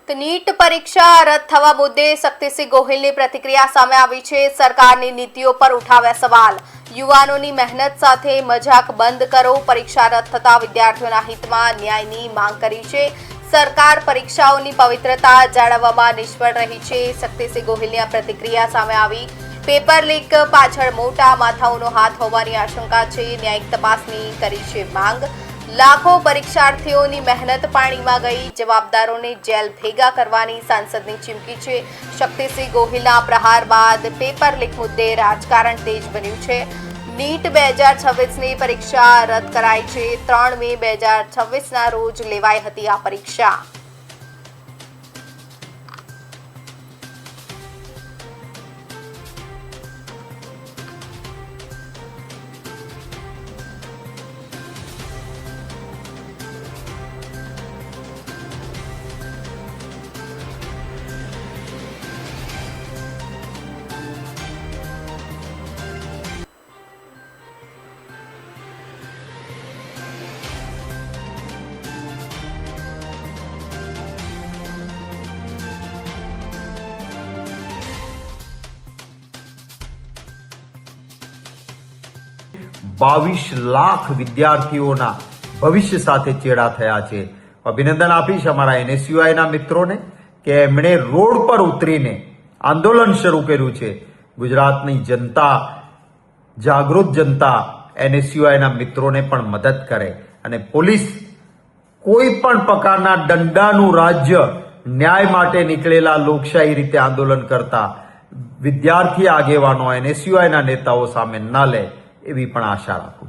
તો નીટ પરીક્ષા રદ થવા મુદ્દે શક્તિસિંહ ગોહિલની પ્રતિક્રિયા સામે આવી છે। સરકારની નીતિઓ પર ઉઠાવ્યા સવાલ। યુવાનોની મહેનત સાથે મજાક બંધ કરો, પરીક્ષા રદ થતા વિદ્યાર્થીઓના હિતમાં ન્યાયની માંગ કરી છે। સરકાર પરીક્ષાઓની પવિત્રતા જાળવવામાં નિષ્ફળ રહી છે। શક્તિસિંહ ગોહિલની આ પ્રતિક્રિયા સામે આવી। પેપર લીક પાછળ મોટા માથાઓનો હાથ હોવાની આશંકા છે। ન્યાયિક તપાસની કરી છે માંગ। લાખો પરીક્ષાર્થીઓની મહેનત પાણીમાં ગઈ, જવાબદારોને જેલ ભેગા કરવાની સાંસદની ચીમકી છે। શક્તિસિંહ ગોહિલના પ્રહાર બાદ પેપર લીક મુદ્દે રાજકારણ તેજ બન્યું છે। નીટ 2026ની પરીક્ષા રદ કરાઈ છે। 3 મે 2026ના રોજ લેવાઈ હતી આ પરીક્ષા। બાવીસ લાખ વિદ્યાર્થીઓના ભવિષ્ય સાથે ચેડા થયા છે। અભિનંદન આપીશ અમારા NSUIના મિત્રોને કે એમણે રોડ પર ઉતરીને આંદોલન શરૂ કર્યું છે। ગુજરાતની જનતા, જાગૃત જનતા NSUIના મિત્રોને પણ મદદ કરે અને પોલીસ કોઈ પણ પ્રકારના દંડાનું રાજ્ય ન્યાય માટે નીકળેલા લોકશાહી રીતે આંદોલન કરતા વિદ્યાર્થી આગેવાનો NSUIના નેતાઓ સામે ન લે એવી પણ આશા રાખું।